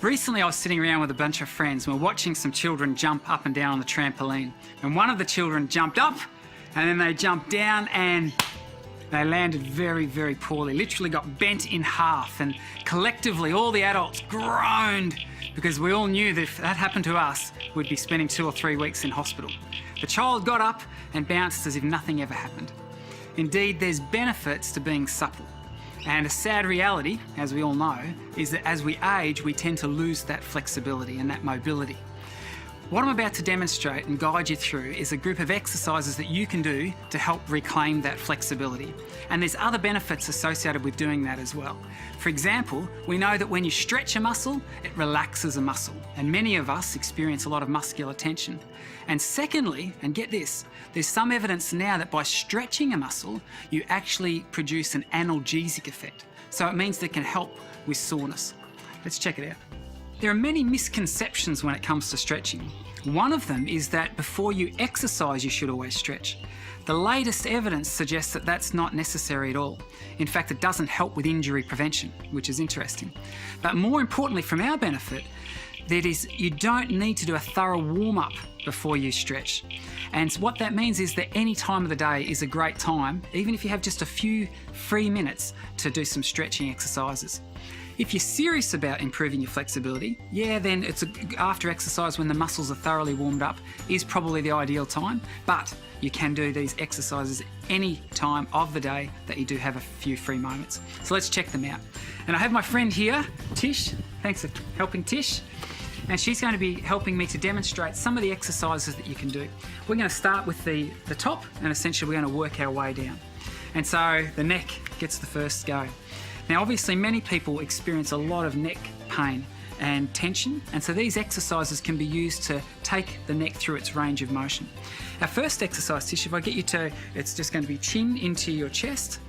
Recently I was sitting around with a bunch of friends and we're watching some children jump up and down on the trampoline. And one of the children jumped up and then they jumped down and they landed very, very poorly, literally got bent in half, and collectively all the adults groaned because we all knew that if that happened to us, we'd be spending 2 or 3 weeks in hospital. The child got up and bounced as if nothing ever happened. Indeed, there's benefits to being supple. And a sad reality, as we all know, is that as we age, we tend to lose that flexibility and that mobility. What I'm about to demonstrate and guide you through is a group of exercises that you can do to help reclaim that flexibility. And there's other benefits associated with doing that as well. For example, we know that when you stretch a muscle, it relaxes a muscle. And many of us experience a lot of muscular tension. And secondly, and get this, there's some evidence now that by stretching a muscle, you actually produce an analgesic effect. So it means that it can help with soreness. Let's check it out. There are many misconceptions when it comes to stretching. One of them is that before you exercise, you should always stretch. The latest evidence suggests that that's not necessary at all. In fact, it doesn't help with injury prevention, which is interesting. But more importantly, from our benefit, that is, you don't need to do a thorough warm-up before you stretch. And what that means is that any time of the day is a great time, even if you have just a few free minutes, to do some stretching exercises. If you're serious about improving your flexibility, then after exercise when the muscles are thoroughly warmed up is probably the ideal time, but you can do these exercises any time of the day that you do have a few free moments. So let's check them out. And I have my friend here, Tish. Thanks for helping, Tish. And she's going to be helping me to demonstrate some of the exercises that you can do. We're going to start with the top, and essentially we're going to work our way down. And so the neck gets the first go. Now obviously many people experience a lot of neck pain and tension, and so these exercises can be used to take the neck through its range of motion. Our first exercise, Tish, if I get you to, it's just going to be chin into your chest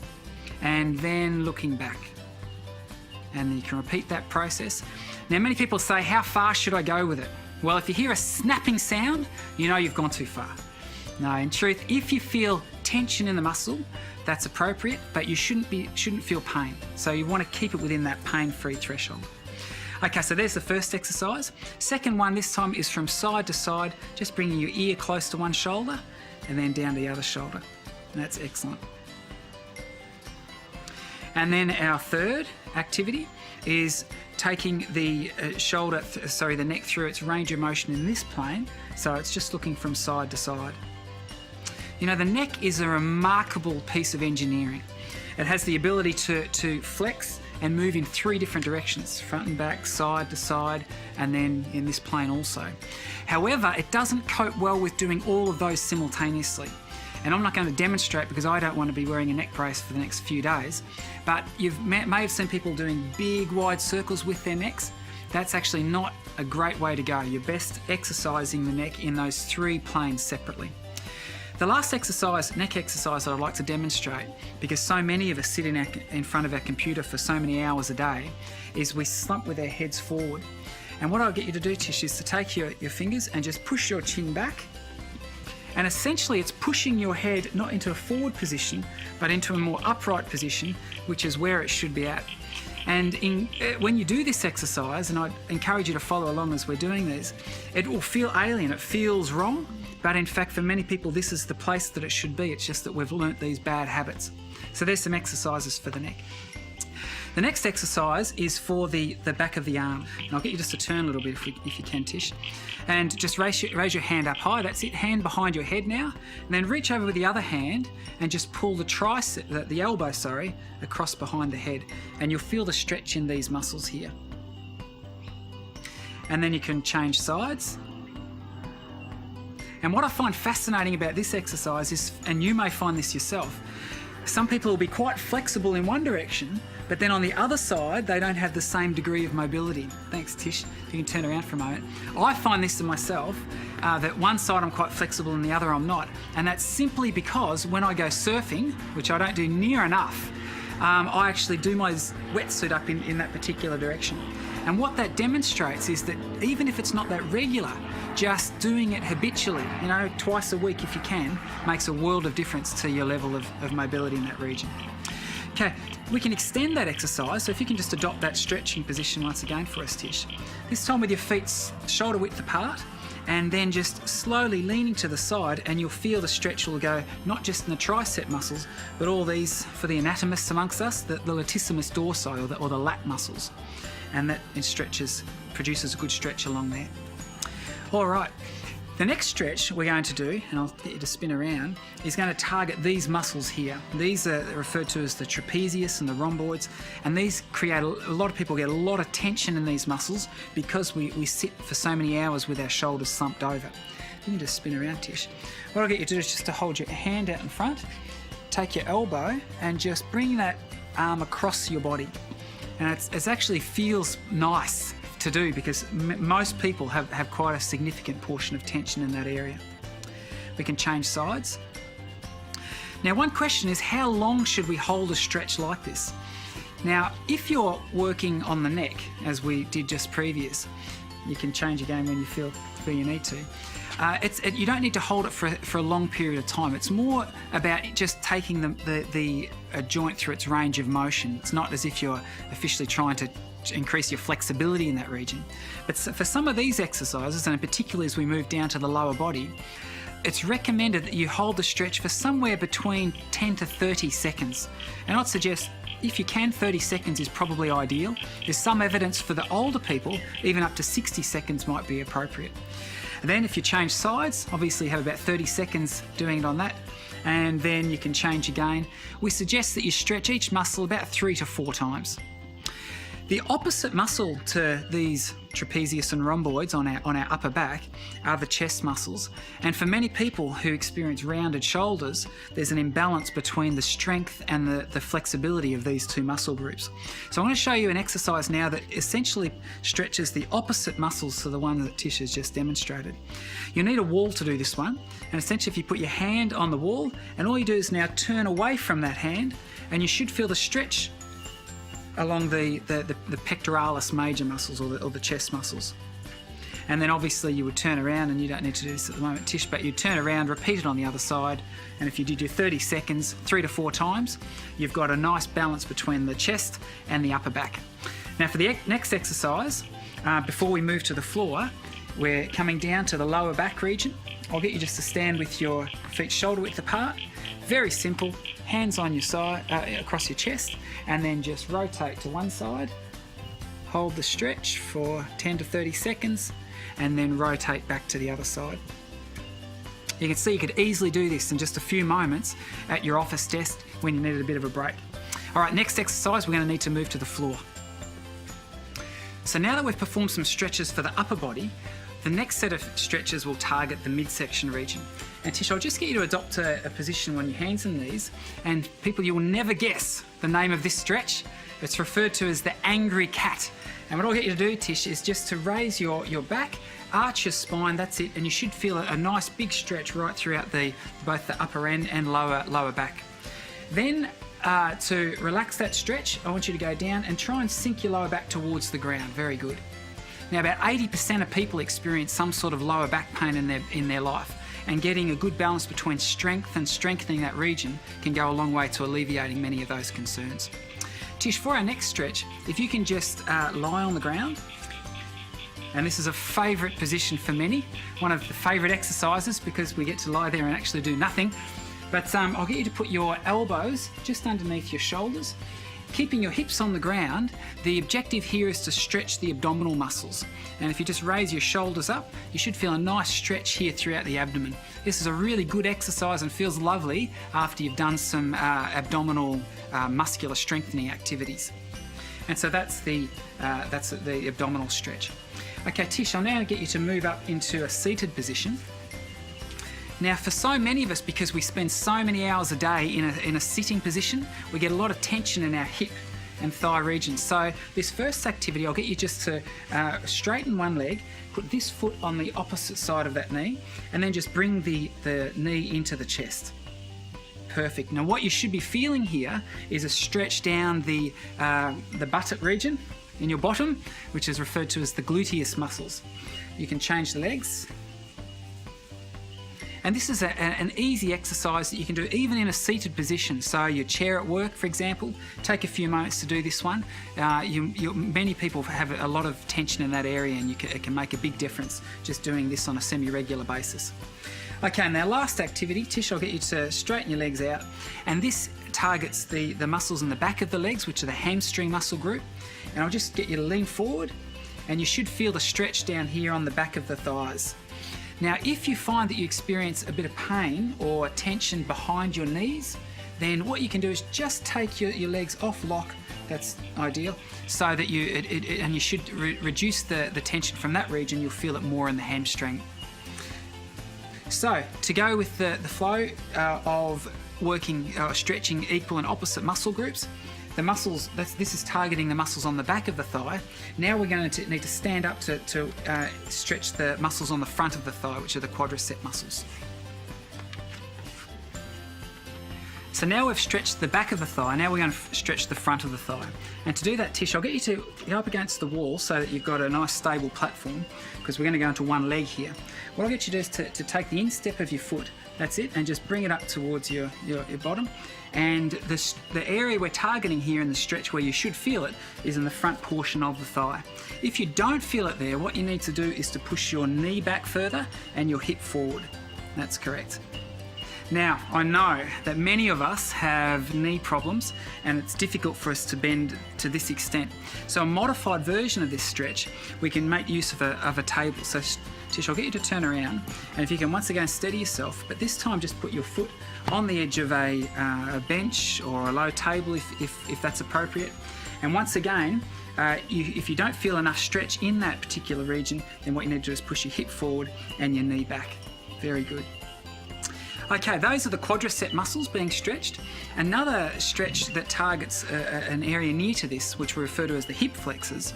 and then looking back. And then you can repeat that process. Now many people say, how far should I go with it? Well, if you hear a snapping sound, you know you've gone too far. No, in truth, if you feel tension in the muscle, that's appropriate, but you shouldn't feel pain. So you want to keep it within that pain-free threshold. Okay, so there's the first exercise. Second one this time is from side to side, just bringing your ear close to one shoulder and then down to the other shoulder. And that's excellent. And then our third activity is taking the the neck through its range of motion in this plane. So it's just looking from side to side. You know, the neck is a remarkable piece of engineering. It has the ability to flex and move in 3 different directions, front and back, side to side, and then in this plane also. However, it doesn't cope well with doing all of those simultaneously. And I'm not going to demonstrate because I don't want to be wearing a neck brace for the next few days, but you may have seen people doing big wide circles with their necks. That's actually not a great way to go. You're best exercising the neck in those 3 planes separately. The last exercise, neck exercise, that I'd like to demonstrate, because so many of us sit in front of our computer for so many hours a day, is we slump with our heads forward. And what I'll get you to do, Tish, is to take your fingers and just push your chin back. And essentially it's pushing your head not into a forward position, but into a more upright position, which is where it should be at. And when you do this exercise, and I encourage you to follow along as we're doing this, it will feel alien, it feels wrong, but in fact for many people this is the place that it should be. It's just that we've learnt these bad habits. So there's some exercises for the neck. The next exercise is for the back of the arm. And I'll get you just to turn a little bit if you can, Tish. And just raise your hand up high. That's it, hand behind your head now. And then reach over with the other hand and just pull the elbow, across behind the head. And you'll feel the stretch in these muscles here. And then you can change sides. And what I find fascinating about this exercise is, and you may find this yourself, some people will be quite flexible in one direction, but then on the other side, they don't have the same degree of mobility. Thanks, Tish. If you can turn around for a moment. I find this to myself, that one side I'm quite flexible and the other I'm not. And that's simply because when I go surfing, which I don't do near enough, I actually do my wetsuit up in that particular direction. And what that demonstrates is that even if it's not that regular, just doing it habitually, twice a week if you can, makes a world of difference to your level of mobility in that region. Okay, we can extend that exercise, so if you can just adopt that stretching position once again for us, Tish. This time with your feet shoulder width apart, and then just slowly leaning to the side, and you'll feel the stretch will go not just in the tricep muscles, but all these, for the anatomists amongst us, the latissimus dorsi, or the lat muscles. And that produces a good stretch along there. All right. The next stretch we're going to do, and I'll get you to spin around, is going to target these muscles here. These are referred to as the trapezius and the rhomboids, and these create a lot of people get a lot of tension in these muscles because we sit for so many hours with our shoulders slumped over. You can just spin around, Tish. What I'll get you to do is just to hold your hand out in front, take your elbow, and just bring that arm across your body. And it actually feels nice to do because most people have quite a significant portion of tension in that area. We can change sides. Now, one question is, how long should we hold a stretch like this? Now, if you're working on the neck, as we did just previous, you can change again when you feel you need to. You don't need to hold it for a long period of time. It's more about just taking the joint through its range of motion. It's not as if you're officially trying to increase your flexibility in that region. But for some of these exercises, and particularly as we move down to the lower body, it's recommended that you hold the stretch for somewhere between 10 to 30 seconds. And I'd suggest, if you can, 30 seconds is probably ideal. There's some evidence for the older people, even up to 60 seconds might be appropriate. And then if you change sides, obviously have about 30 seconds doing it on that, and then you can change again. We suggest that you stretch each muscle about 3 to 4 times. The opposite muscle to these trapezius and rhomboids on our upper back are the chest muscles. And for many people who experience rounded shoulders, there's an imbalance between the strength and the flexibility of these two muscle groups. So I'm going to show you an exercise now that essentially stretches the opposite muscles to the one that Tish has just demonstrated. You'll need a wall to do this one. And essentially, if you put your hand on the wall, and all you do is now turn away from that hand, and you should feel the stretch along the pectoralis major muscles, or the chest muscles. And then obviously you would turn around, and you don't need to do this at the moment, Tish, but you turn around, repeat it on the other side, and if you did your 30 seconds 3 to 4 times, you've got a nice balance between the chest and the upper back. Now for the next exercise, before we move to the floor, we're coming down to the lower back region. I'll get you just to stand with your feet shoulder width apart. Very simple, hands on your side, across your chest, and then just rotate to one side, hold the stretch for 10 to 30 seconds, and then rotate back to the other side. You can see you could easily do this in just a few moments at your office desk when you needed a bit of a break. All right, next exercise, we're going to need to move to the floor. So now that we've performed some stretches for the upper body, the next set of stretches will target the midsection region. And Tish, I'll just get you to adopt a position on your hands in these, and people, you will never guess the name of this stretch. It's referred to as the angry cat. And what I'll get you to do, Tish, is just to raise your back, arch your spine, that's it, and you should feel a nice big stretch right throughout both the upper end and lower back. Then to relax that stretch, I want you to go down and try and sink your lower back towards the ground. Very good. Now, about 80% of people experience some sort of lower back pain in their life, and getting a good balance between strength and strengthening that region can go a long way to alleviating many of those concerns. Tish, for our next stretch, if you can just lie on the ground, and this is a favourite position for many, one of the favourite exercises because we get to lie there and actually do nothing. But I'll get you to put your elbows just underneath your shoulders, keeping your hips on the ground. The objective here is to stretch the abdominal muscles. And if you just raise your shoulders up, you should feel a nice stretch here throughout the abdomen. This is a really good exercise and feels lovely after you've done some abdominal muscular strengthening activities. And so that's the abdominal stretch. Okay, Tish, I'll now get you to move up into a seated position. Now, for so many of us, because we spend so many hours a day in a sitting position, we get a lot of tension in our hip and thigh regions. So this first activity, I'll get you just to straighten one leg, put this foot on the opposite side of that knee, and then just bring the knee into the chest. Perfect. Now, what you should be feeling here is a stretch down the buttock region in your bottom, which is referred to as the gluteus muscles. You can change the legs. And this is an easy exercise that you can do even in a seated position. So your chair at work, for example, take a few moments to do this one. Many people have a lot of tension in that area, and it can make a big difference just doing this on a semi-regular basis. Okay, now last activity, Tish, I'll get you to straighten your legs out. And this targets the muscles in the back of the legs, which are the hamstring muscle group. And I'll just get you to lean forward, and you should feel the stretch down here on the back of the thighs. Now, if you find that you experience a bit of pain or tension behind your knees, then what you can do is just take your legs off lock. That's ideal, so that you should reduce the tension from that region. You'll feel it more in the hamstring. So, to go with the flow of working, stretching equal and opposite muscle groups, the muscles, this is targeting the muscles on the back of the thigh. Now we're going to need to stand up to stretch the muscles on the front of the thigh, which are the quadricep muscles. So now we've stretched the back of the thigh, now we're going to stretch the front of the thigh. And to do that, Tish, I'll get you to go up against the wall so that you've got a nice stable platform, because we're going to go into one leg here. What I'll get you to do is to take the instep of your foot, that's it, and just bring it up towards your bottom. And the area we're targeting here in the stretch where you should feel it is in the front portion of the thigh. If you don't feel it there, what you need to do is to push your knee back further and your hip forward. That's correct. Now, I know that many of us have knee problems and it's difficult for us to bend to this extent. So a modified version of this stretch, we can make use of a table. So Tish, I'll get you to turn around, and if you can once again steady yourself, but this time just put your foot on the edge of a bench or a low table if that's appropriate. And once again, if you don't feel enough stretch in that particular region, then what you need to do is push your hip forward and your knee back. Very good. Okay, those are the quadricep muscles being stretched. Another stretch that targets an area near to this, which we refer to as the hip flexors,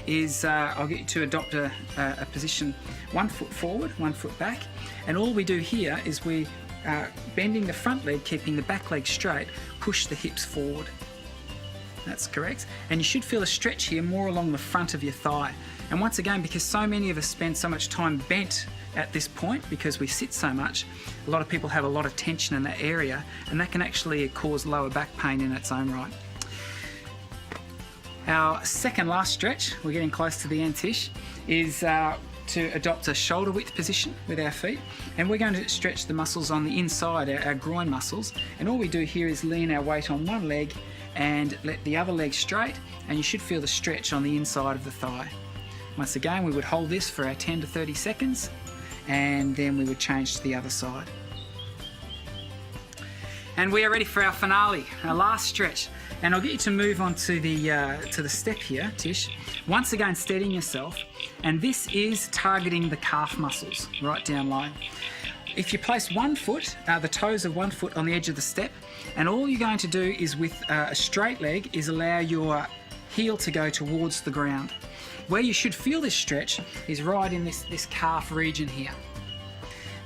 is I'll get you to adopt a position 1 foot forward, 1 foot back. And all we do here is we, bending the front leg, keeping the back leg straight, push the hips forward. That's correct. And you should feel a stretch here more along the front of your thigh. And once again, because so many of us spend so much time bent at this point because we sit so much, a lot of people have a lot of tension in that area, and that can actually cause lower back pain in its own right. Our second last stretch, we're getting close to the end, Tish, is to adopt a shoulder width position with our feet, and we're going to stretch the muscles on the inside, our groin muscles, and all we do here is lean our weight on one leg and let the other leg straight, and you should feel the stretch on the inside of the thigh. Once again, we would hold this for our 10 to 30 seconds, and then we would change to the other side. And we are ready for our finale, our last stretch. And I'll get you to move on to the step here, Tish. Once again, steadying yourself. And this is targeting the calf muscles, right down low. If you place one foot, the toes of one foot on the edge of the step, and all you're going to do is with a straight leg is allow your heel to go towards the ground. Where you should feel this stretch is right in this calf region here.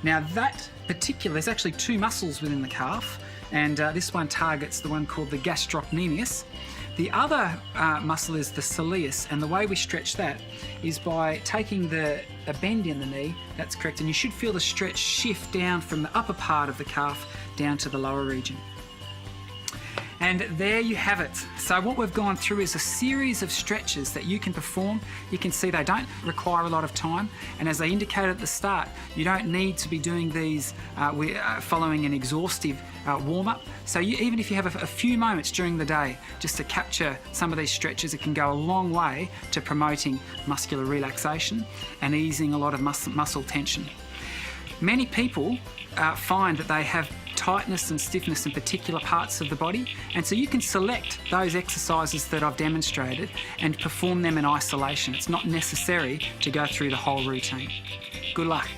Now that particular, there's actually two muscles within the calf, and this one targets the one called the gastrocnemius. The other muscle is the soleus, and the way we stretch that is by taking a bend in the knee, that's correct, and you should feel the stretch shift down from the upper part of the calf down to the lower region. And there you have it. So what we've gone through is a series of stretches that you can perform. You can see they don't require a lot of time, and as I indicated at the start, you don't need to be doing these following an exhaustive warm-up. So even if you have a few moments during the day just to capture some of these stretches, it can go a long way to promoting muscular relaxation and easing a lot of muscle tension. Many people find that they have tightness and stiffness in particular parts of the body, and so you can select those exercises that I've demonstrated and perform them in isolation. It's not necessary to go through the whole routine. Good luck.